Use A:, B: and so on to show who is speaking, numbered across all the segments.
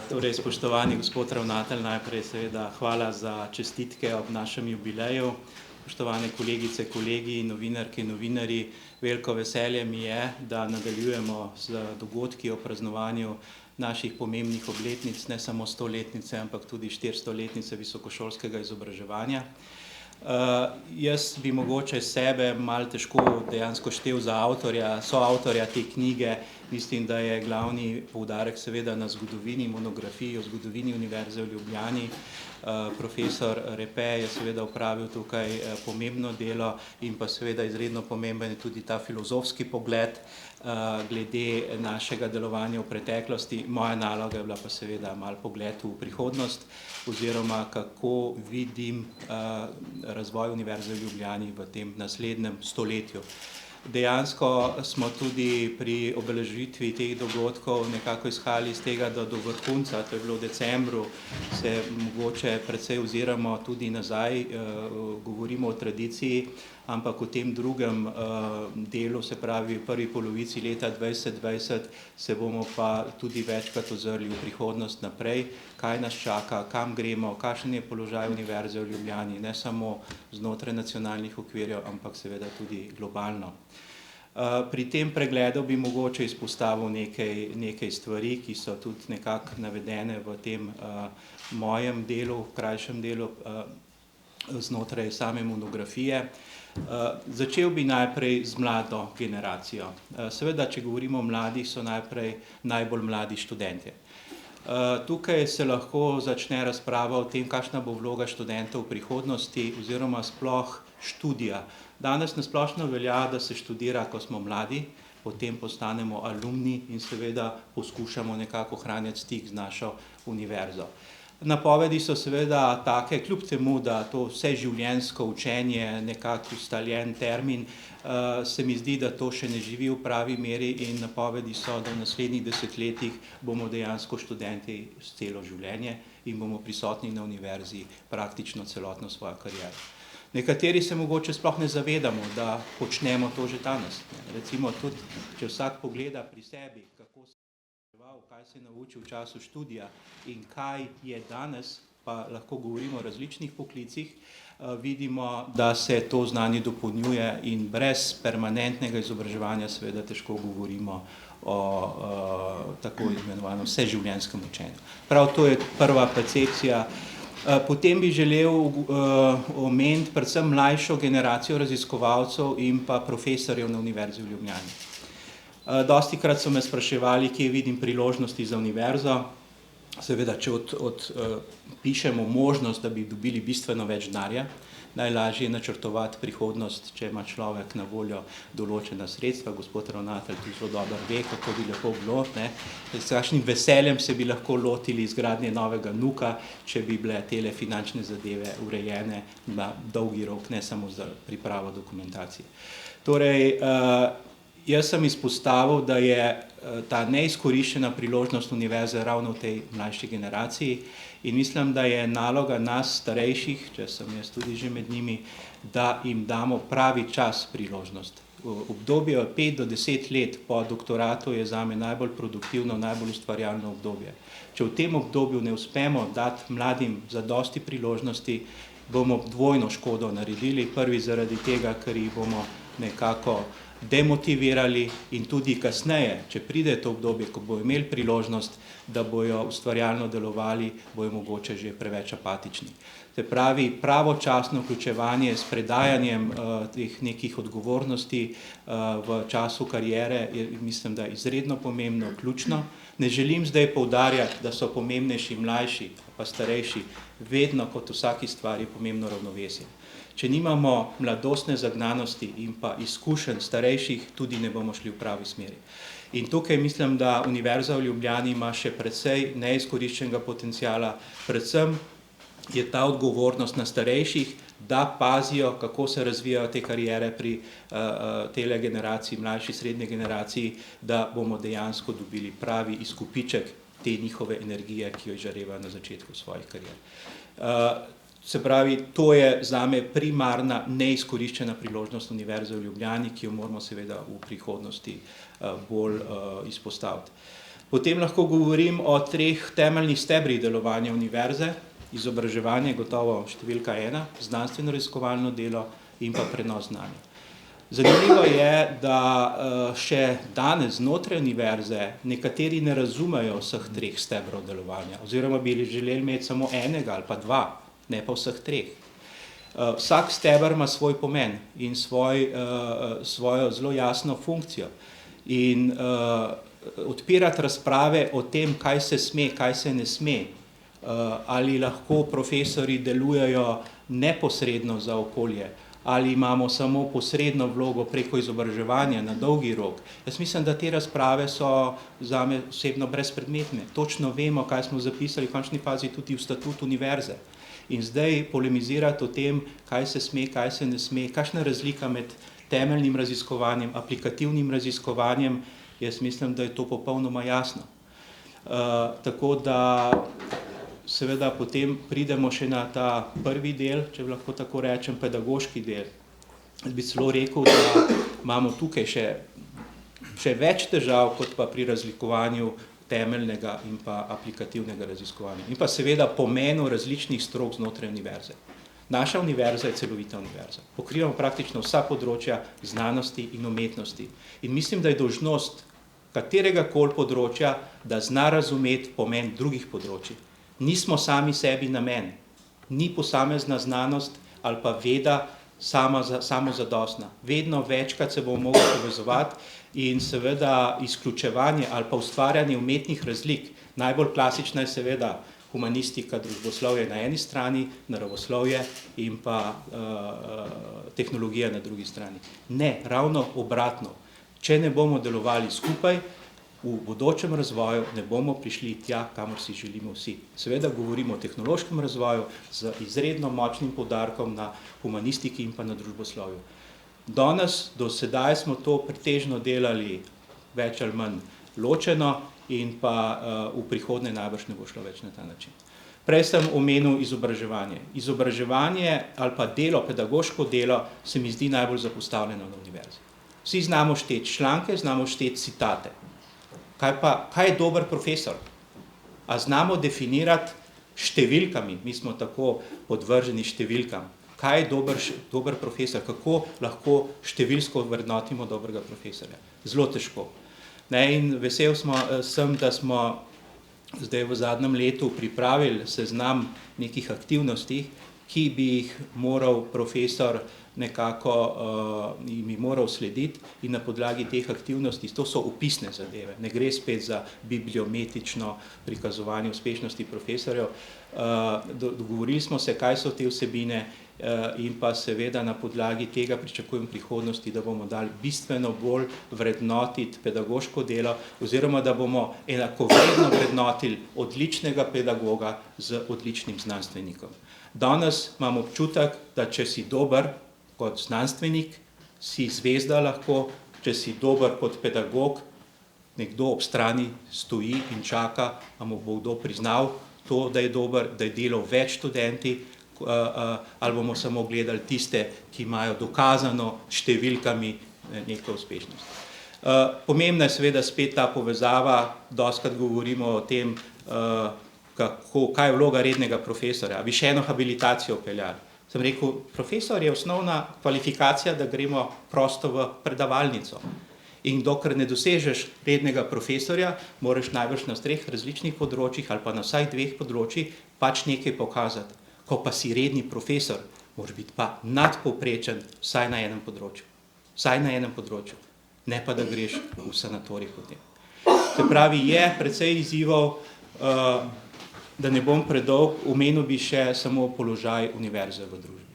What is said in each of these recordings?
A: Torej, spoštovani gospod ravnatelj, najprej seveda hvala za čestitke ob našem jubileju. Spoštovane kolegice, kolegi, novinarke in novinarji, veliko veselje mi je, da nadaljujemo z dogodki o praznovanju naših pomembnih obletnic, ne samo 100-letnice, ampak tudi 400-letnice visokošolskega izobraževanja. Jaz bi mogoče sebe malo težko dejansko štel za soavtorja te knjige. Mislim, da je glavni poudarek seveda na zgodovini, monografiji o zgodovini Univerze v Ljubljani. Profesor Repe je seveda opravil tukaj pomembno delo in pa seveda izredno pomemben je tudi ta filozofski pogled glede našega delovanja v preteklosti. Moja naloga je bila pa seveda malo pogled v prihodnost oziroma kako vidim razvoj Univerze v Ljubljani v tem naslednjem stoletju. Dejansko smo tudi pri obeležitvi teh dogodkov nekako izhajali iz tega, da do vrhunca, to je bilo v decembru, se mogoče precej oziramo tudi nazaj, govorimo o tradiciji, ampak v tem drugem delu, se pravi v prvi polovici leta 2020, se bomo pa tudi večkrat ozrli v prihodnost naprej, kaj nas čaka, kam gremo, kakšen je položaj Univerze v Ljubljani, ne samo znotraj nacionalnih okvirjev, ampak seveda tudi globalno. Pri tem pregledu bi mogoče izpostavil nekaj stvari, ki so tudi nekako navedene v tem mojem delu, krajšem delu znotraj same monografije. Začel bi najprej z mlado generacijo. Seveda, če govorimo o mladih, so najbolj mladi študentje. Tukaj se lahko začne razprava o tem, kakšna bo vloga študentov v prihodnosti oziroma sploh študija. Danes na splošno velja, da se študira, ko smo mladi, potem postanemo alumni in seveda poskušamo nekako ohranjati stik z našo univerzo. Napovedi so seveda take, kljub temu, da to vseživljenjsko učenje, nekako ustaljen termin, se mi zdi, da to še ne živi v pravi meri in napovedi so, da v naslednjih desetletjih bomo dejansko študenti celo življenje in bomo prisotni na univerzi praktično celotno svojo kariero. Nekateri se mogoče sploh ne zavedamo, da počnemo to že danes. Recimo tudi, če vsak pogleda pri sebi, kako se kaj se je naučil v času študija in kaj je danes, pa lahko govorimo o različnih poklicih, vidimo, da se to znanje dopolnjuje in brez permanentnega izobraževanja seveda težko govorimo o tako imenovanem vseživljenjskem učenju. Prav to je prva percepcija. Potem bi želel omeniti predvsem mlajšo generacijo raziskovalcev in pa profesorjev na Univerzi v Ljubljani. Dostikrat so me spraševali, kje vidim priložnosti za univerzo. Seveda, če pišemo možnost, da bi dobili bistveno več denarja, najlažje je načrtovati prihodnost, če ima človek na voljo določena sredstva. Gospod ravnatelj tu zelo dobro ve, kako bi lepo bilo. S kakšnim veseljem se bi lahko lotili izgradnje novega NUK-a, če bi bile tele finančne zadeve urejene na dolgi rok, ne samo za pripravo dokumentacije. Torej, jaz sem izpostavil, da je ta neizkoriščena priložnost univerze ravno v tej mlajši generaciji in mislim, da je naloga nas starejših, če sem jaz tudi že med njimi, da jim damo pravi čas priložnost. Obdobje 5 do 10 let po doktoratu je zame najbolj produktivno, najbolj ustvarjalno obdobje. Če v tem obdobju ne uspemo dati mladim zadosti priložnosti, bomo dvojno škodo naredili. Prvi zaradi tega, ker jih bomo nekako demotivirali in tudi kasneje, če pride to obdobje, ko bojo imeli priložnost, da bojo ustvarjalno delovali, bojo mogoče že preveč apatični. Se pravi, pravočasno vključevanje s predajanjem teh nekih odgovornosti v času kariere je, mislim, da izredno pomembno, ključno. Ne želim zdaj poudarjati, da so pomembnejši mlajši pa starejši, vedno kot v vsaki stvari je pomembno ravnovesje. Če nimamo mladostne zagnanosti in pa izkušenj starejših, tudi ne bomo šli v pravi smeri. In tukaj mislim, da Univerza v Ljubljani ima še precej neizkoriščenega potenciala, predvsem je ta odgovornost na starejših, da pazijo, kako se razvijajo te kariere pri tele generaciji, mlajši srednji generaciji, da bomo dejansko dobili pravi izkupiček te njihove energije, ki jo izžarevajo na začetku svojih karier. Se pravi, to je zame primarna neizkoriščena priložnost Univerze v Ljubljani, ki jo moramo seveda v prihodnosti bolj izpostaviti. Potem lahko govorim o 3 temeljnih stebrih delovanja univerze, izobraževanje, gotovo številka 1, znanstveno-raziskovalno delo in pa prenos znanja. Zanimivo je, da še danes znotraj univerze nekateri ne razumejo vseh 3 stebrov delovanja, oziroma bi želeli imeti samo enega ali pa 2, ne pa vseh 3. Vsak steber ima svoj pomen in svojo zelo jasno funkcijo. In odpirati razprave o tem, kaj se sme, kaj se ne sme, ali lahko profesorji delujejo neposredno za okolje, ali imamo samo posredno vlogo preko izobraževanja na dolgi rok. Jaz mislim, da te razprave so zame osebno brezpredmetne. Točno vemo, kaj smo zapisali v končni fazi tudi v statut univerze. In zdaj polemizirati o tem, kaj se sme, kaj se ne sme, kakšna razlika med temeljnim raziskovanjem, aplikativnim raziskovanjem, jaz mislim, da je to popolnoma jasno. Tako da seveda potem pridemo še na ta prvi del, če lahko tako rečem, pedagoški del. Jaz bi celo rekel, da imamo tukaj še več težav, kot pa pri razlikovanju temeljnega in pa aplikativnega raziskovanja. In pa seveda pomenu različnih strok znotraj univerze. Naša univerza je celovita univerza. Pokrivamo praktično vsa področja znanosti in umetnosti. In mislim, da je dolžnost kateregakoli področja, da zna razumeti pomen drugih področij. Nismo sami sebi namen, ni posamezna znanost ali pa veda samozadostna. Vedno večkrat se bomo mogli povezovati in seveda izključevanje ali pa ustvarjanje umetnih razlik. Najbolj klasična je seveda humanistika, družboslovje na eni strani, naravoslovje in pa tehnologija na drugi strani. Ne, ravno obratno. Če ne bomo delovali skupaj, v bodočem razvoju ne bomo prišli tja, kamor si želimo vsi. Seveda govorimo o tehnološkem razvoju z izredno močnim poudarkom na humanistiki in pa na družboslovju. Do sedaj smo to pretežno delali več ali manj ločeno in pa v prihodnje najbrž ne bo šlo več na ta način. Prej sem omenil izobraževanje. Izobraževanje ali pa delo, pedagoško delo, se mi zdi najbolj zapostavljeno na univerzi. Vsi znamo šteti članke, znamo šteti citate. Kaj je dober profesor? A znamo definirati številkami, mi smo tako podvrženi številkam. Kaj je dober profesor? Kako lahko številsko vrednotimo dobrega profesorja? Zelo težko. In vesel sem, da smo zdaj v zadnjem letu pripravili seznam nekih aktivnosti, ki bi jih moral profesor nekako jim moral slediti in na podlagi teh aktivnosti, to so opisne zadeve, ne gre spet za bibliometrično prikazovanje uspešnosti profesorjev. Dogovorili smo se, kaj so te vsebine in pa seveda na podlagi tega pričakujem prihodnosti, da bomo dali bistveno bolj vrednotiti pedagoško delo oziroma da bomo enakovredno vrednotili odličnega pedagoga z odličnim znanstvenikom. Danes imam občutek, da če si dober kot znanstvenik, si zvezda lahko, če si dober kot pedagog, nekdo ob strani stoji in čaka, a mu bo kdo priznal to, da je dober, da je delal več študenti, ali bomo samo gledali tiste, ki imajo dokazano številkami neko uspešnost. Pomembna je seveda spet ta povezava, dostikrat govorimo o tem, kaj je vloga rednega profesorja, bi še eno habilitacijo vpeljali. Sem rekel, profesor je osnovna kvalifikacija, da gremo prosto v predavalnico. In dokler ne dosežeš rednega profesorja, moraš najbrž na 3 različnih področjih ali pa na vsaj 2 področjih pač nekaj pokazati. Ko pa si redni profesor, moraš biti pa nadpovprečen vsaj na enem področju. Vsaj na enem področju. Ne pa, da greš v sanatorij potem. Se pravi, je precej izzivov, da ne bom predolg, omenil bi še samo položaj univerze v družbi.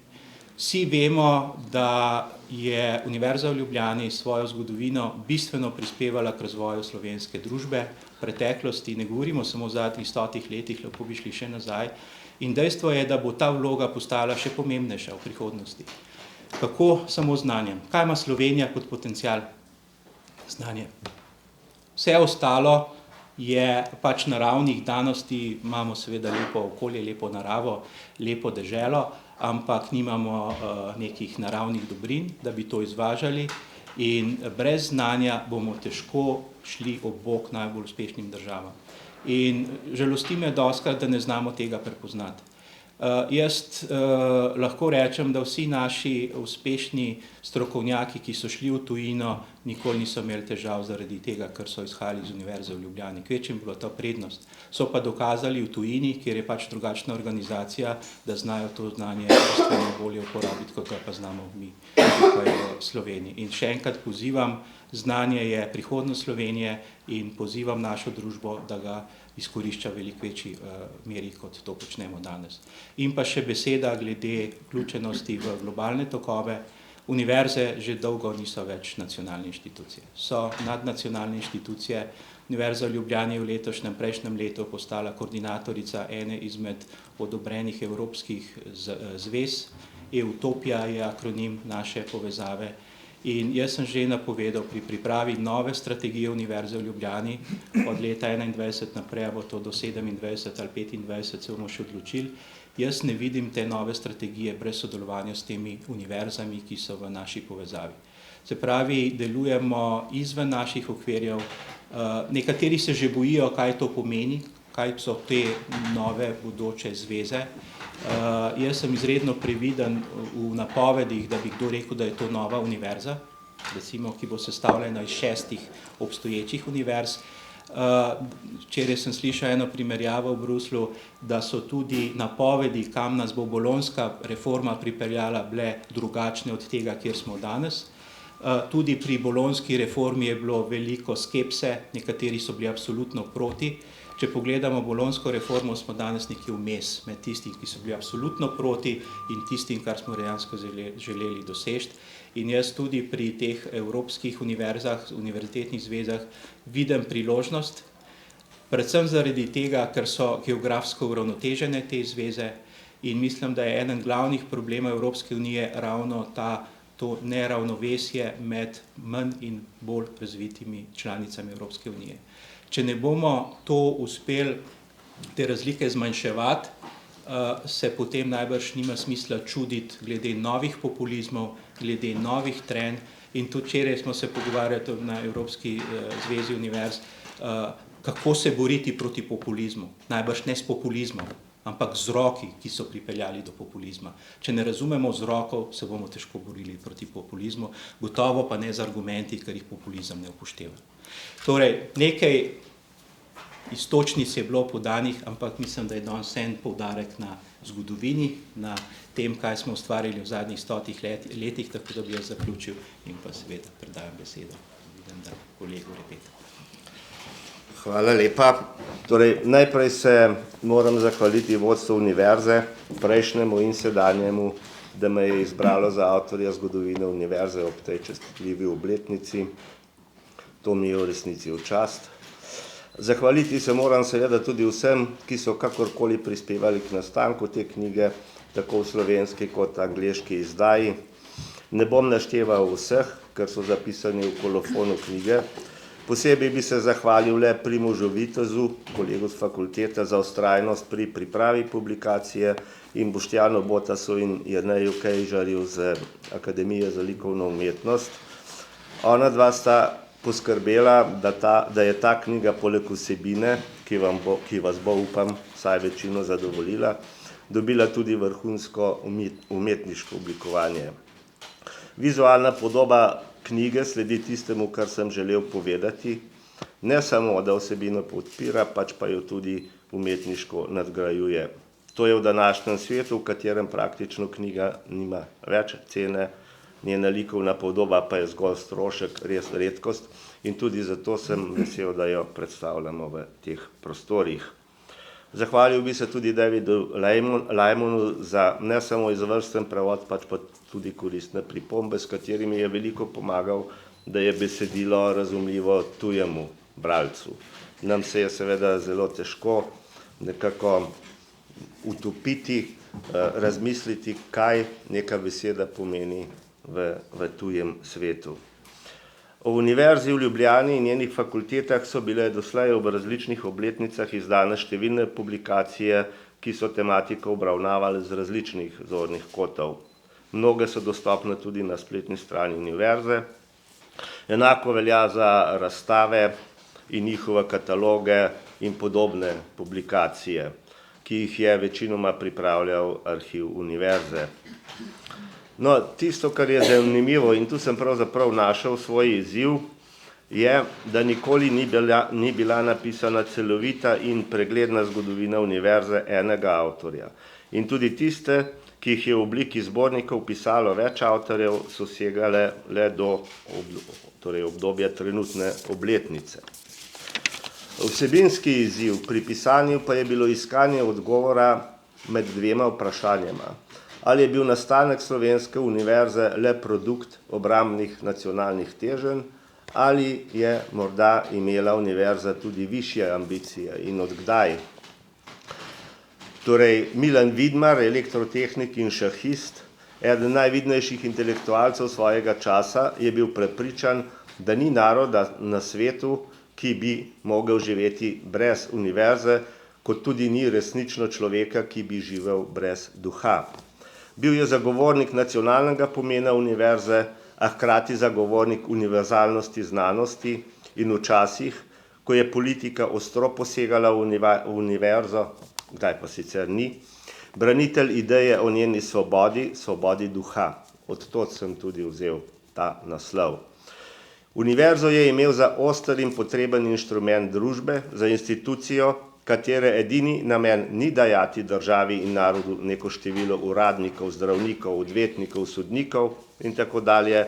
A: Vsi vemo, da je Univerza v Ljubljani svojo zgodovino bistveno prispevala k razvoju slovenske družbe v preteklosti, ne govorimo samo o zadnjih 100 letih, lahko bi šli še nazaj, in dejstvo je, da bo ta vloga postala še pomembnejša v prihodnosti. Kako samo znanjem? Kaj ima Slovenija kot potencial? Znanje. Vse ostalo je pač naravnih danosti, imamo seveda lepo okolje, lepo naravo, lepo deželo, ampak nimamo nekih naravnih dobrin, da bi to izvažali In brez znanja bomo težko šli ob bok najbolj uspešnim državam. In žalosti me dostikrat, da ne znamo tega prepoznati. Jaz lahko rečem, da vsi naši uspešni strokovnjaki, ki so šli v tujino, nikoli niso imeli težav zaradi tega, ker so izhajali iz Univerze v Ljubljani. Kvečjemu je bila to prednost. So pa dokazali v tujini, kjer je pač drugačna organizacija, da znajo to znanje bistveno bolje uporabiti, kot ga pa znamo mi tukaj v Sloveniji. In še enkrat pozivam, znanje je prihodnost Slovenije in pozivam našo družbo, da ga izkorišča v veliko večji meri, kot to počnemo danes. In pa še beseda glede vključenosti v globalne tokove. Univerze že dolgo niso več nacionalne inštitucije. So nadnacionalne inštitucije. Univerza v Ljubljani je v prejšnjem letu postala koordinatorica ene izmed odobrenih evropskih zvez. Utopia je akronim naše povezave. In jaz sem že napovedal pri pripravi nove strategije Univerze v Ljubljani, od leta 2021 naprej, bo to do 2027 ali 2025, se bomo še odločili. Jaz ne vidim te nove strategije brez sodelovanja s temi univerzami, ki so v naši povezavi. Se pravi, delujemo izven naših okvirjev, nekateri se že bojijo, kaj to pomeni, kaj so te nove bodoče zveze. Jaz sem izredno previden v napovedih, da bi kdo rekel, da je to nova univerza, recimo, ki bo sestavljena iz 6 obstoječih univerz. Včeraj sem slišal eno primerjavo v Bruslju, da so tudi napovedi, kam nas bo bolonjska reforma pripeljala, bile drugačne od tega, kjer smo danes. Tudi pri bolonjski reformi je bilo veliko skepse, nekateri so bili absolutno proti. Če pogledamo bolonjsko reformo, smo danes nekje vmes med tistimi, ki so bili absolutno proti in tistim, kar smo dejansko želeli doseči. In jaz tudi pri teh evropskih univerzah, univerzitetnih zvezah vidim priložnost, predvsem zaradi tega, ker so geografsko uravnotežene te zveze in mislim, da je eden glavnih problemov Evropske unije ravno to neravnovesje med manj in bolj razvitimi članicami Evropske unije. Če ne bomo to uspeli, te razlike zmanjševati, se potem najbrž nima smisla čuditi glede novih populizmov, glede novih trenj. In tudi včeraj smo se pogovarjali na Evropski zvezi univerz, kako se boriti proti populizmu. Najbrž ne s populizmom, ampak z vzroki, ki so pripeljali do populizma. Če ne razumemo vzrokov, se bomo težko borili proti populizmu, gotovo pa ne z argumenti, ker jih populizem ne upošteva. Torej, nekaj iztočnic je bilo podanih, ampak mislim, da je danes en poudarek na zgodovini, na tem, kaj smo ustvarili v zadnjih 100 letih, tako da bi jaz zaključil in pa seveda predajam besedo. Vidim, da kolegu Repetu.
B: Hvala lepa. Torej, najprej se moram zahvaliti vodstvu univerze, prejšnjemu in sedanjemu, da me je izbralo za avtorja zgodovine univerze ob tej častitljivi obletnici. To mi je v resnici v čast. Zahvaliti se moram seveda tudi vsem, ki so kakorkoli prispevali k nastanku te knjige, tako v slovenski kot angleški izdaji. Ne bom našteval vseh, ker so zapisani v kolofonu knjige. Posebej bi se zahvalil le Primožu Vitezu, kolegu z fakultete, za vztrajnost pri pripravi publikacije in Boštjanu Botasu in Jerneju Kejžarju z Akademije za likovno umetnost. Ona dva sta poskrbela, da je ta knjiga poleg vsebine, ki vas bo, upam, vsaj večino zadovoljila, dobila tudi vrhunsko umetniško oblikovanje. Vizualna podoba knjige sledi tistemu, kar sem želel povedati, ne samo, da vsebino podpira, pač pa jo tudi umetniško nadgrajuje. To je v današnjem svetu, v katerem praktično knjiga nima več cene, njena likovna podoba pa je zgolj strošek, res redkost, in tudi zato sem vesel, da jo predstavljamo v teh prostorih. Zahvalil bi se tudi Davidu Lajmonu za ne samo izvrsten prevod, pač pa tudi koristne pripombe, s katerimi je veliko pomagal, da je besedilo razumljivo tujemu bralcu. Nam se je seveda zelo težko nekako utopiti, razmisliti, kaj neka beseda pomeni v tujem svetu. O Univerzi v Ljubljani in njenih fakultetah so bile doslej ob različnih obletnicah izdane številne publikacije, ki so tematiko obravnavale z različnih zornih kotov. Mnoge so dostopne tudi na spletni strani univerze. Enako velja za razstave in njihove kataloge in podobne publikacije, ki jih je večinoma pripravljal arhiv univerze. No, tisto, kar je zanimivo, in tu sem pravzaprav našel svoj izziv, je, da nikoli ni bila napisana celovita in pregledna zgodovina univerze enega avtorja. In tudi tiste, ki jih je v obliki zbornikov pisalo več avtorjev, so segale le do obdobja trenutne obletnice. Vsebinski izziv pri pisanju pa je bilo iskanje odgovora med dvema vprašanjema. Ali je bil nastanek Slovenske univerze le produkt obrambnih nacionalnih teženj, ali je morda imela univerza tudi višje ambicije in od kdaj. Torej, Milan Vidmar, elektrotehnik in šahist, eden najvidnejših intelektualcev svojega časa, je bil prepričan, da ni naroda na svetu, ki bi mogel živeti brez univerze, kot tudi ni resnično človeka, ki bi živel brez duha. Bil je zagovornik nacionalnega pomena univerze, a hkrati zagovornik univerzalnosti znanosti in v časih, ko je politika ostro posegala v univerzo, kdaj pa sicer ni, branitelj ideje o njeni svobodi duha. Od tod sem tudi vzel ta naslov. Univerzo je imel za oster in potreben inštrument družbe, za institucijo, katere edini namen ni dajati državi in narodu neko število uradnikov, zdravnikov, odvetnikov, sodnikov in tako dalje,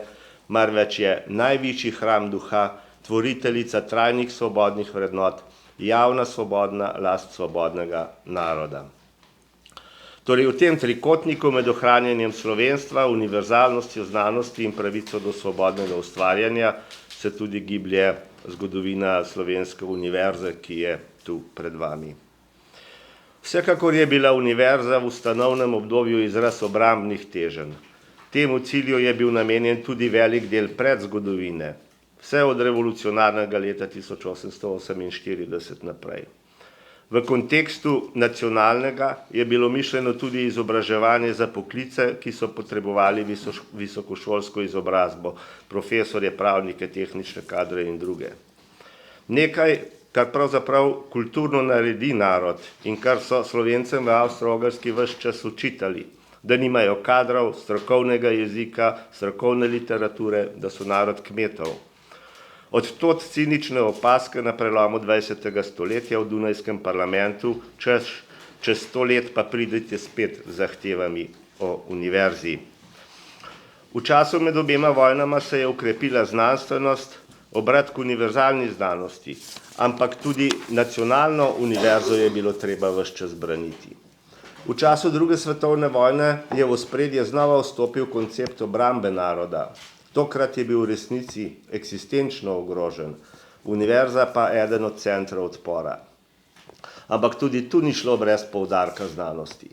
B: marveč je najvišji hram duha, tvoriteljica trajnih svobodnih vrednot, javna svobodna last svobodnega naroda. Torej, v tem trikotniku med ohranjanjem slovenstva, univerzalnostjo znanosti in pravico do svobodnega ustvarjanja se tudi giblje zgodovina Slovenske univerze, ki je tu pred vami. Vsekakor je bila univerza v ustanovnem obdobju izraz obrambnih teženj. Temu cilju je bil namenjen tudi velik del predzgodovine, vse od revolucionarnega leta 1848 naprej. V kontekstu nacionalnega je bilo mišljeno tudi izobraževanje za poklice, ki so potrebovali visokošolsko izobrazbo, profesorje, pravnike, tehnične kadre in druge. Nekaj, kar pravzaprav kulturno naredi narod in kar so Slovencem v Avstro-Ogrski ves čas učitali, da nimajo kadrov, strokovnega jezika, strokovne literature, da so narod kmetov. Od tod cinične opaske na prelomu 20. stoletja v Dunajskem parlamentu, čez 100 let pa pridete spet z zahtevami o univerzi. V času med obema vojnama se je ukrepila znanstvenost, obrat k univerzalni znanosti, ampak tudi nacionalno univerzo je bilo treba ves čas braniti. V času druge svetovne vojne je v ospredje znova vstopil koncept obrambe naroda. Tokrat je bil v resnici eksistenčno ogrožen, univerza pa eden od centrov odpora. Ampak tudi tu ni šlo brez poudarka znanosti.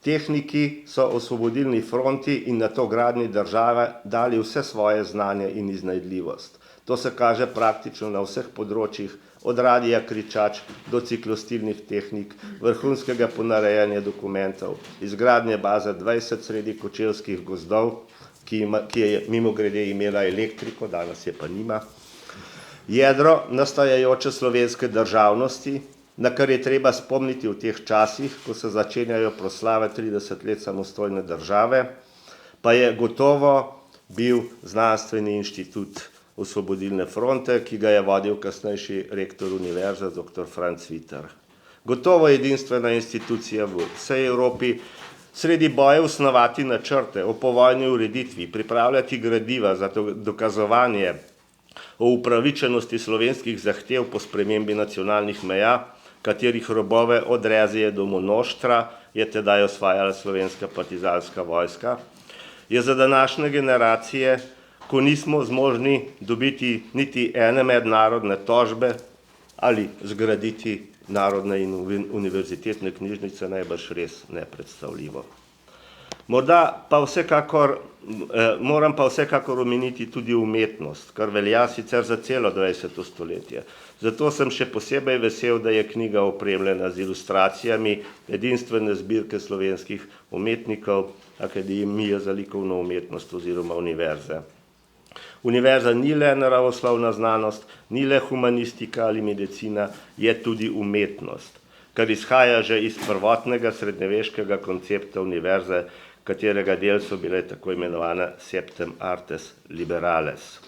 B: Tehniki so osvobodilni fronti in na to gradnji države dali vse svoje znanje in iznajdljivost. To se kaže praktično na vseh področjih, od radija kričač do ciklostilnih tehnik, vrhunskega ponarejanja dokumentov, izgradnje baze 20 sredi kočevskih gozdov, ki je mimogrede imela elektriko, danes je pa nima. Jedro nastajajoče slovenske državnosti, na kar je treba spomniti v teh časih, ko se začenjajo proslave 30 let samostojne države, pa je gotovo bil znanstveni inštitut Osvobodilne fronte, ki ga je vodil kasnejši rektor univerze, dr. Franc Viter. Gotovo edinstvena institucija v vsej Evropi, sredi bojev snovati načrte o povojni ureditvi, pripravljati gradiva za dokazovanje o upravičenosti slovenskih zahtev po spremembi nacionalnih meja, katerih robove od Rezije do Monoštra je tedaj osvajala slovenska partizanska vojska, je za današnje generacije, ko nismo zmožni dobiti niti ene mednarodne tožbe ali zgraditi narodne in univerzitetne knjižnice, najbrž res nepredstavljivo. Moram pa vsekakor omeniti tudi umetnost, kar velja sicer za celo 20. stoletje. Zato sem še posebej vesel, da je knjiga opremljena z ilustracijami edinstvene zbirke slovenskih umetnikov, Akademije za likovno umetnost oziroma univerze. Univerza ni le naravoslovna znanost, ni le humanistika ali medicina, je tudi umetnost, kar izhaja že iz prvotnega srednjeveškega koncepta univerze, katerega del so bile tako imenovane septem artes liberales.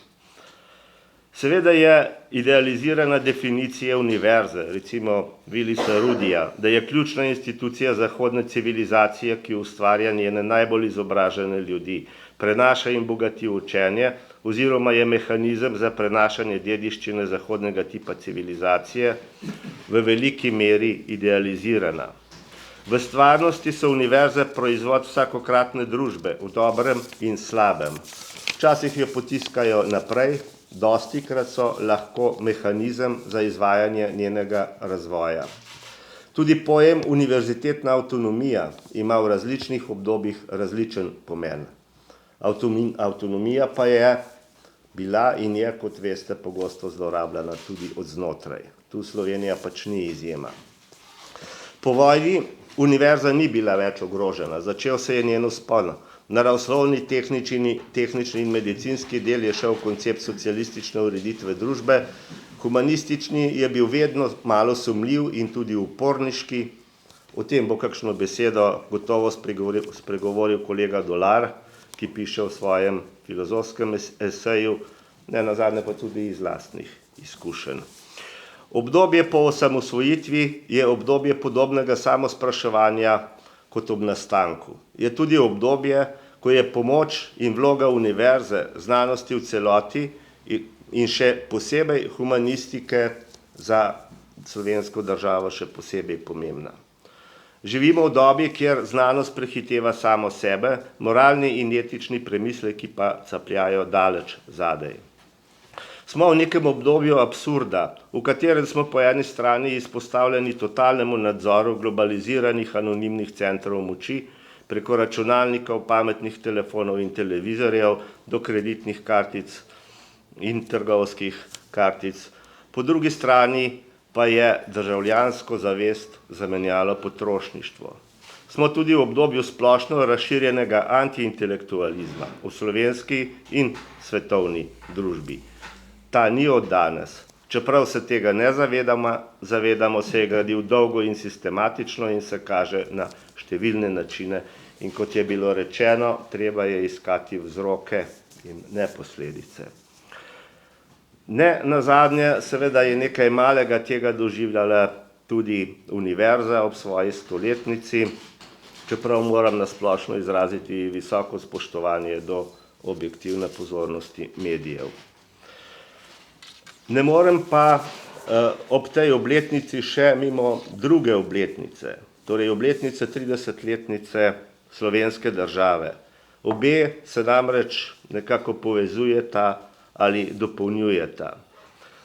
B: Seveda je idealizirana definicija univerze, recimo Willisa Rudija, da je ključna institucija zahodne civilizacije, ki ustvarja njene najbolj izobražene ljudi, prenaša in bogati učenje, oziroma je mehanizem za prenašanje dediščine zahodnega tipa civilizacije v veliki meri idealizirana. V stvarnosti so univerze proizvod vsakokratne družbe, v dobrem in slabem. Včasih jo potiskajo naprej, dostikrat so lahko mehanizem za izvajanje njenega razvoja. Tudi pojem univerzitetna avtonomija ima v različnih obdobjih različen pomen. Avtonomija pa je bila in je, kot veste, pogosto zlorabljena tudi od znotraj. Tu Slovenija pač ni izjema. Po vojni univerza ni bila več ogrožena, začel se je njen vzpon. Naravoslovni, tehnični in medicinski del je šel v koncept socialistične ureditve družbe, humanistični je bil vedno malo sumljiv in tudi uporniški. O tem bo kakšno besedo gotovo spregovoril kolega Dolar, ki piše v svojem filozofskem eseju, ne nazadnje pa tudi iz lastnih izkušenj. Obdobje po osamosvojitvi je obdobje podobnega samospraševanja kot ob nastanku. Je tudi obdobje, ko je pomoč in vloga univerze, znanosti v celoti in še posebej humanistike za slovensko državo še posebej pomembna. Živimo v dobi, kjer znanost prehiteva samo sebe, moralni in etični premisleki pa capljajo daleč zadaj. Smo v nekem obdobju absurda, v katerem smo po eni strani izpostavljeni totalnemu nadzoru globaliziranih anonimnih centrov moči, preko računalnikov, pametnih telefonov in televizorjev do kreditnih kartic in trgovskih kartic. Po drugi strani pa je državljansko zavest zamenjalo potrošništvo. Smo tudi v obdobju splošno razširjenega antiintelektualizma v slovenski in svetovni družbi. Ta ni od danes. Čeprav se tega ne zavedamo, se je gradil dolgo in sistematično in se kaže na številne načine. In kot je bilo rečeno, treba je iskati vzroke in ne posledice. Ne nazadnje, seveda je nekaj malega tega doživljala tudi univerza ob svoji stoletnici, čeprav moram na splošno izraziti visoko spoštovanje do objektivne pozornosti medijev. Ne morem pa ob tej obletnici še mimo druge obletnice, torej obletnice 30-letnice slovenske države. Obe se namreč nekako povezujeta ali dopolnjujeta.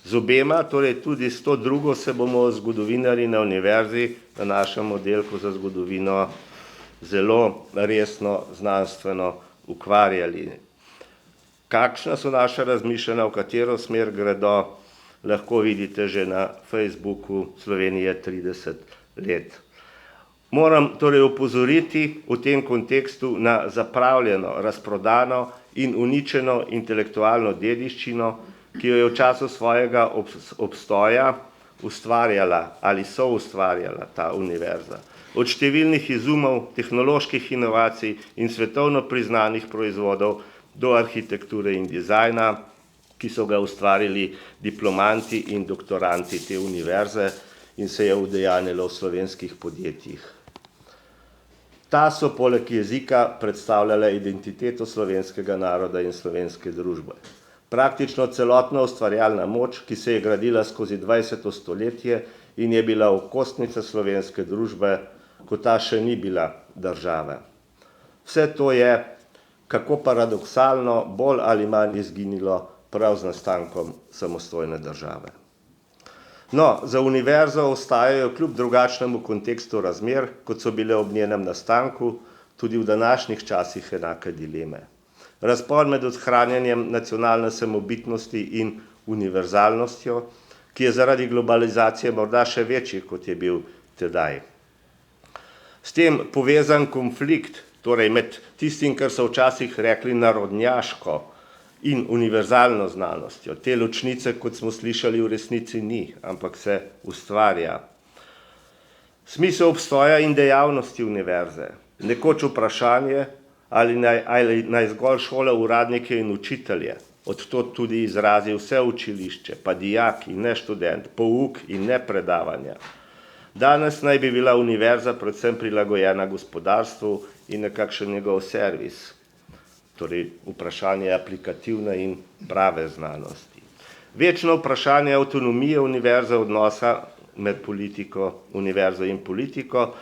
B: Z obema, torej tudi s to drugo, se bomo zgodovinarji na univerzi na našem oddelku za zgodovino zelo resno znanstveno ukvarjali. Kakšna so naša razmišljanja, v katero smer gredo, lahko vidite že na Facebooku Slovenije 30 let. Moram torej opozoriti v tem kontekstu na zapravljeno, razprodano in uničeno intelektualno dediščino, ki jo je v času svojega obstoja ustvarjala ali soustvarjala ta univerza. Od številnih izumov, tehnoloških inovacij in svetovno priznanih proizvodov do arhitekture in dizajna, ki so ga ustvarili diplomanti in doktoranti te univerze in se je udejanjilo v slovenskih podjetjih. Ta so poleg jezika predstavljale identiteto slovenskega naroda in slovenske družbe. Praktično celotna ustvarjalna moč, ki se je gradila skozi 20. stoletje in je bila okostnica slovenske družbe, ko ta še ni bila država. Vse to je, kako paradoksalno, bolj ali manj izginilo prav z nastankom samostojne države. No, za univerzo ostajajo kljub drugačnemu kontekstu razmer, kot so bile ob njenem nastanku, tudi v današnjih časih enake dileme. Razpon med ohranjanjem nacionalne samobitnosti in univerzalnostjo, ki je zaradi globalizacije morda še večji, kot je bil tedaj. S tem povezan konflikt, torej med tistim, kar so včasih rekli narodnjaško, in univerzalno znanostjo. Te ločnice, kot smo slišali, v resnici ni, ampak se ustvarja. Smisel obstoja in dejavnosti univerze. Nekoč vprašanje, ali naj zgolj šola uradnike in učitelje, od tod tudi izrazi vse učilišče, pa dijaki, ne študent, pouk in ne predavanja. Danes naj bi bila univerza predvsem prilagojena gospodarstvu in nekakšen njegov servis. Torej, vprašanje aplikativne in prave znanosti. Večno vprašanje avtonomije univerze, odnosa med politiko, univerzo in politiko.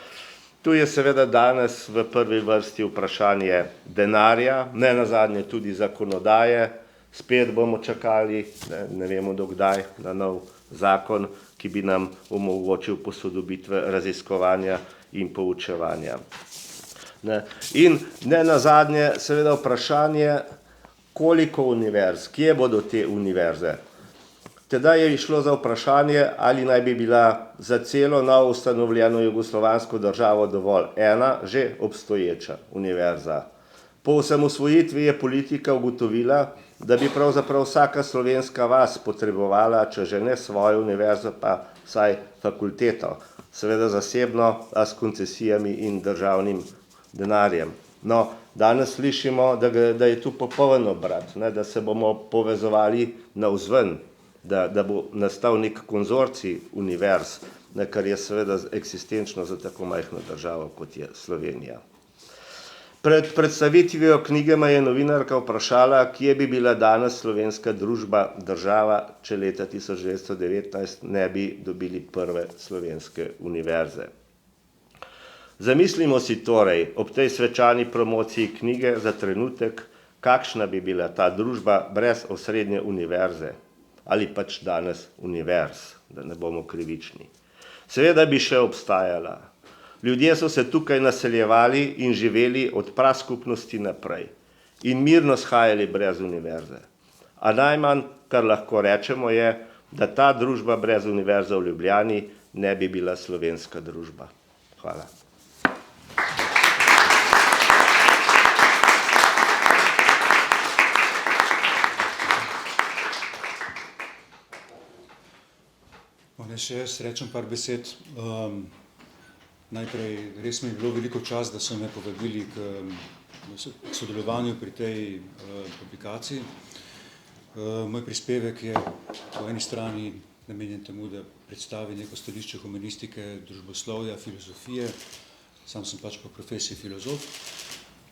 B: Tu je seveda danes v prvi vrsti vprašanje denarja, ne nazadnje tudi zakonodaje. Spet bomo čakali, ne vemo dokdaj, na nov zakon, ki bi nam omogočil posodobitve raziskovanja in poučevanja. In ne nazadnje seveda vprašanje, koliko univerz, kje bodo te univerze. Tedaj je šlo za vprašanje, ali naj bi bila za celo novo ustanovljeno jugoslovansko državo dovolj ena že obstoječa univerza. Po osamosvojitvi je politika ugotovila, da bi pravzaprav vsaka slovenska vas potrebovala, če že ne svojo univerzo, pa vsaj fakulteto, seveda zasebno, a s koncesijami in državnim denarjem. No, danes slišimo, da je tu popoln obrat, da se bomo povezovali navzven, da bo nastal nek konzorcij univerz, kar je seveda eksistenčno za tako majhno državo, kot je Slovenija. Pred predstavitvijo knjige me je novinarka vprašala, kje bi bila danes slovenska družba, država, če leta 1919 ne bi dobili prve slovenske univerze. Zamislimo si torej ob tej svečani promociji knjige za trenutek, kakšna bi bila ta družba brez osrednje univerze ali pač danes univerz, da ne bomo krivični. Seveda bi še obstajala. Ljudje so se tukaj naseljevali in živeli od praskupnosti naprej in mirno shajali brez univerze. A najmanj, kar lahko rečemo, je, da ta družba brez univerze v Ljubljani ne bi bila slovenska družba. Hvala.
C: Še jaz rečem par besed. Najprej, res mi je bilo veliko čas, da so me povabili k sodelovanju pri tej publikaciji. Moj prispevek je po eni strani namenjen temu, da predstavi neko stališče humanistike, družboslovja, filozofije. Sam sem pač po profesiji filozof.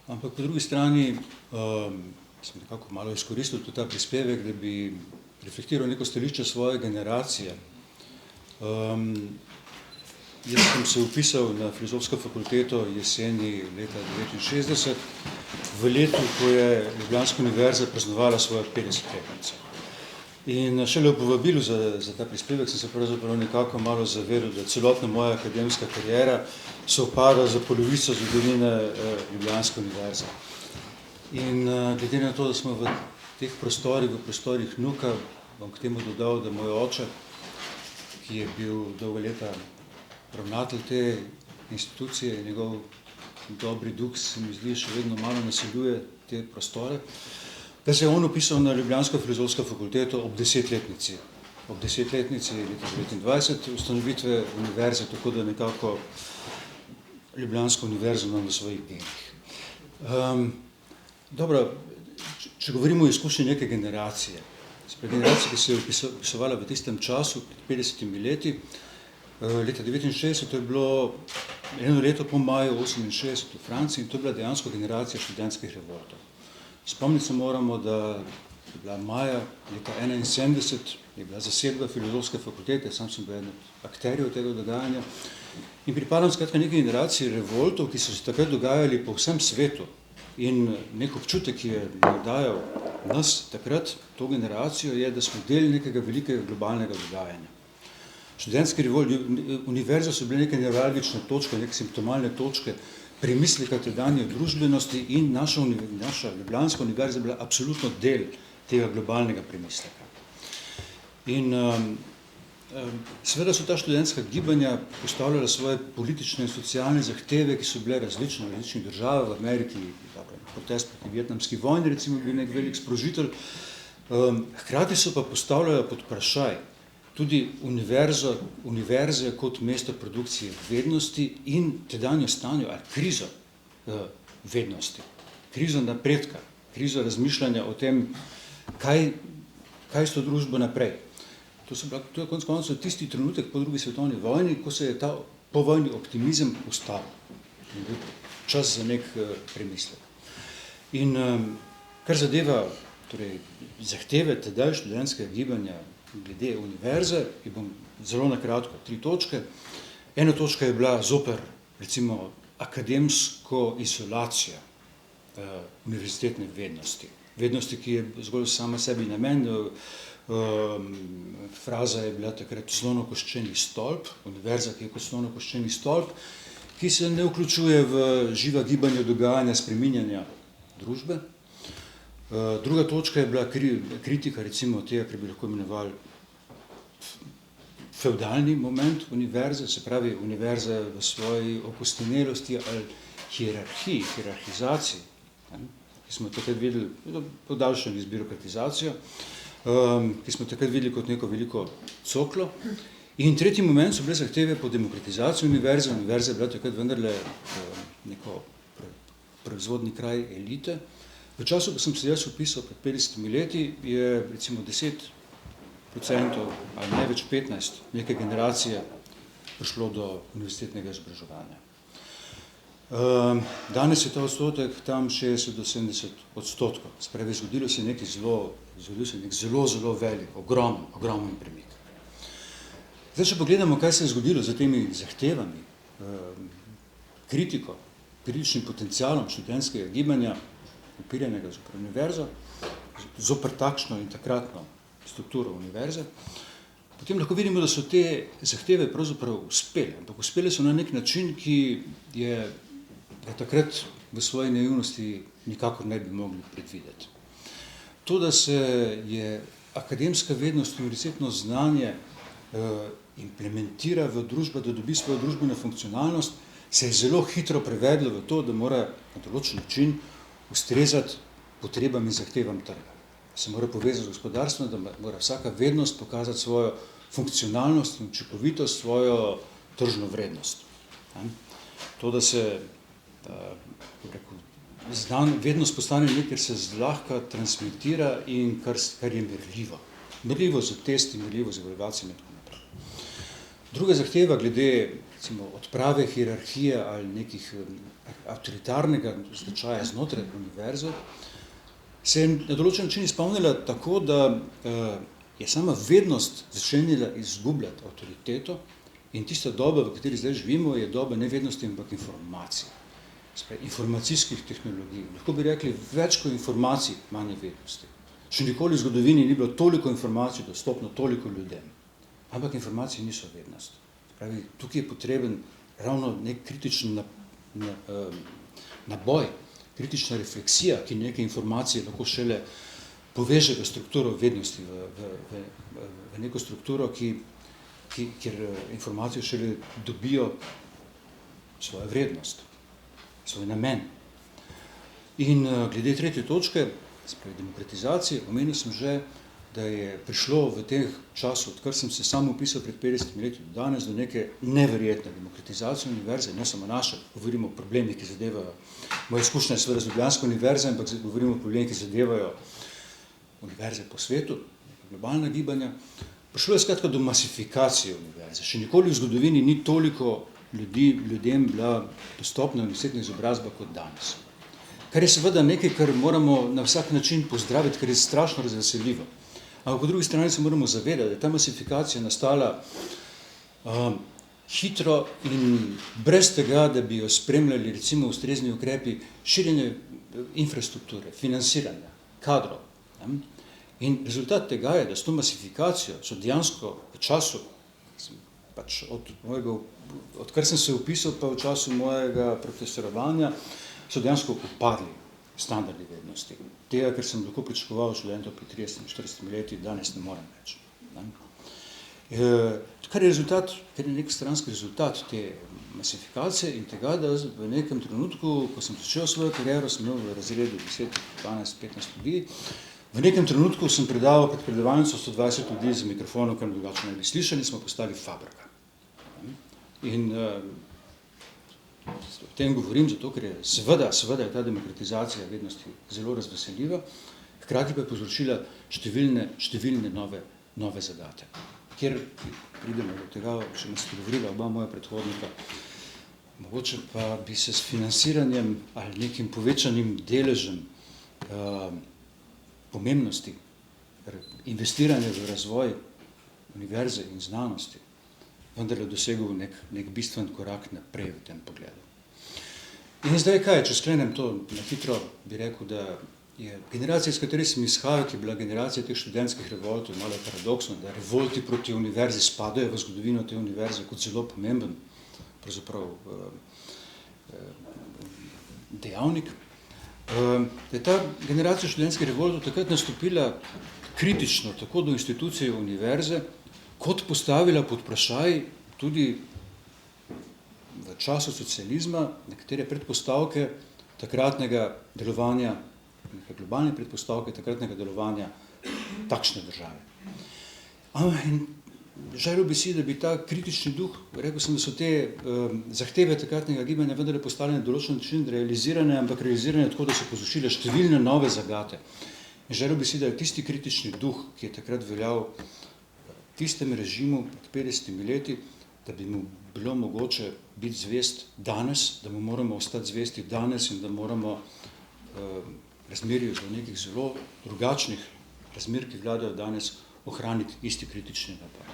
C: Ampak po drugi strani sem nekako malo izkoristil tudi ta prispevek, da bi reflektiral neko stališče svoje generacije. Jaz sem se upisal na filozofsko fakulteto jeseni leta 1969, v letu, ko je Ljubljanska univerza praznovala svojo 50-letnico. In šele v povabilu za ta prispevek sem se pravzaprav nekako malo zavedel, da celotna moja akademska kariera sovpada za polovico zgodovine Ljubljanske univerze. In glede na to, da smo v teh prostorih, v prostorih NUK-a, bom k temu dodal, da moj oče, ki je bil dolgo leta ravnatelj te institucije, njegov dobri duh, se mi zdi, še vedno malo naseljuje te prostore, da se je on upisal na Ljubljansko filozofsko fakulteto ob 10-letnici. Ob 10-letnici leta 1929 ustanovitve univerze, tako da nekako Ljubljansko univerzo imam v svojih delih. Dobro, če govorimo o izkušnji neke generacije, generacija, ki se je upisovala v tistem času, 50 leti, leta 1969, to je bilo eno leto po maju 1968 v Franciji in to je bila dejansko generacija študentskih revoltov. Spomniti se moramo, da je bila maja leta 1971, je bila zasedba filozofske fakultete, sam sem bil eden od akterjev tega dogajanja in pripadam skratka neki generaciji revoltov, ki so se takrat dogajali po vsem svetu. In nek občutek, ki je navdajal nas takrat, to generacijo, je, da smo del nekega velikega globalnega dogajanja. Študentske univerze so bile neke nevralgične točke, neke simptomalne točke premisleka tedanje družbenosti in naša Ljubljanska univerza je bila absolutno del tega globalnega premisleka. In seveda so ta študentska gibanja postavljala svoje politične in socialne zahteve, ki so bile različne v različnih državah, v Ameriki, protest proti vietnamski vojni, recimo bil nek velik sprožitelj. Hkrati so pa postavljajo pod vprašaj tudi univerze kot mesto produkcije vednosti in tedanjo stanje ali krizo vednosti, krizo napredka, krizo razmišljanja o tem, kaj s to družbo naprej. To je konec koncev tisti trenutek po drugi svetovni vojni, ko se je ta povojni optimizem ustavil. Čas za nek premislek. In kar zadeva torej, zahteve tedaj študentskega gibanja glede univerze, ki bom zelo nakratko 3 točke. Ena točka je bila zoper, recimo, akademsko izolacijo univerzitetne vednosti. Vednosti, ki je zgolj sama sebi namen. Fraza je bila takrat slonokoščeni stolp, univerza, ki je kot slonokoščeni stolp, ki se ne vključuje v živa gibanja dogajanja, spreminjanja družbe. Druga točka je bila kritika recimo tega, kar bi lahko imenovali fevdalni moment univerze, se pravi univerze v svoji okostinelosti ali hierarhizaciji, ki smo takrat videli, podaljšani z birokratizacijo, ki smo takrat videli kot neko veliko coklo. In tretji moment so bile zahteve po demokratizaciji univerze. Univerza je bila takrat vendarle neko proizvodni kraj elite. V času, ko sem se jaz vpisal pred 50 leti, je recimo 10% ali največ 15 neke generacije prišlo do univerzitetnega izobraževanja. Danes je ta odstotek tam 60 do 70%. Spravi, zgodilo se nek zelo velik, ogromen premik. Zdaj, če pogledamo, kaj se je zgodilo za temi zahtevami, kritičnim potencialom študentskega gibanja, upirjenega zoper univerzo, zoper takšno in takratno strukturo univerze, potem lahko vidimo, da so te zahteve pravzaprav uspele. Ampak uspele so na nek način, ki je takrat v svoji naivnosti nikakor ne bi mogli predvideti. To, da se je akademska vednost, univerzitetno znanje implementira v družbo, da dobi svojo družbeno funkcionalnost, se je zelo hitro prevedlo v to, da mora na določen način ustrezati potrebam in zahtevam trga. Se mora povezati z gospodarstvom, da mora vsaka vednost pokazati svojo funkcionalnost in učinkovitost, svojo tržno vrednost. To, da se vednost postane nekaj, kar se zlahka transmitira in kar je merljivo. Merljivo za testi, merljivo za evaluacije in tako naprej. Druga zahteva glede recimo, odprave hierarhije ali nekih avtoritarnega značaja znotraj univerze se je na določen način izpolnila tako, da je sama vednost začenjala izgubljati avtoriteto in tista doba, v kateri zdaj živimo, je doba ne vednosti, ampak informacij. Informacijskih tehnologij. Lahko bi rekli, več kot informacij, manje vednosti. Še nikoli v zgodovini ni bilo toliko informacij dostopno toliko ljudem. Ampak informacije niso vednost. Pravi, tukaj je potreben ravno nek kritičen naboj, kritična refleksija, ki neke informacije lahko šele poveže v strukturo vednosti, v neko strukturo, kjer informacije šele dobijo svojo vrednost, svoj namen. In glede tretje točke, spravi demokratizacije, omenil sem že, da je prišlo v teh času, odkar sem se sam upisal pred 50 leti do danes, do neke neverjetne demokratizacije univerze, ne samo naše, govorimo o problemih, ki zadevajo, moja izkušnja je seveda z Ljubljansko univerzo, ampak govorimo o problemih, ki zadevajo univerze po svetu, globalna gibanja. Prišlo je skratka do masifikacije univerze. Še nikoli v zgodovini ni toliko ljudem bila dostopna univerzitetna izobrazba kot danes. Kar je seveda nekaj, kar moramo na vsak način pozdraviti, kar je strašno razveseljivo. Ampak po drugi strani se moramo zavedati, da je ta masifikacija nastala hitro in brez tega, da bi jo spremljali recimo ustrezni ukrepi širjenja infrastrukture, financiranja, kadrov. In rezultat tega je, da s to masifikacijo so dejansko v času, pač odkar sem se upisal, pa v času mojega profesorovanja, so dejansko upadli standardi vednosti. Tega, ker sem lahko pričakoval študentov pri 30-40 leti, danes ne morem več. Kar je rezultat, ker je nek stranski rezultat te masifikacije in tega, da v nekem trenutku, ko sem začel svojo kariero, sem imel v razredu 10, 12, 15 ljudi, v nekem trenutku sem predaval pred predavalnico 120 ljudi z mikrofonom, kar drugače ne bi slišali, smo postali fabrika. In o tem govorim zato, ker je seveda je ta demokratizacija vednosti zelo razveseljiva, hkrati pa je povzročila številne nove zagate. Kjer pridemo do tega, če nas govorila oba moja predhodnika, mogoče pa bi se s financiranjem ali nekim povečanim deležem pomembnosti, investiranja v razvoj univerze in znanosti, vendar je dosegel nek bistven korak naprej v tem pogledu. In zdaj kaj, če sklenem to na hitro, bi rekel, da je generacija, iz katere sem izhajal, ki je bila generacija teh študentskih revoltov, malo je paradoksno, da revolti proti univerzi spadajo v zgodovino te univerze kot zelo pomemben pravzaprav dejavnik. Da je ta generacija študentskih revoltov takrat nastopila kritično tako do institucije univerze, kot postavila pod vprašaj tudi v času socializma nekatere predpostavke takratnega delovanja, neke globalne predpostavke takratnega delovanja takšne države. In želel bi si, da bi ta kritični duh, rekel sem, da so te zahteve takratnega gibanja vendarle postale na določen način realizirane, ampak realizirane tako, da so povzročile številne nove zagate. In želel bi si, da je tisti kritični duh, ki je takrat veljal v tistem režimu pred 50 leti, da bi mu bilo mogoče biti zvest danes, da mu moramo ostati zvesti danes in da moramo razmerju do nekih zelo drugačnih razmer, ki vladajo danes, ohraniti isti kritični napor.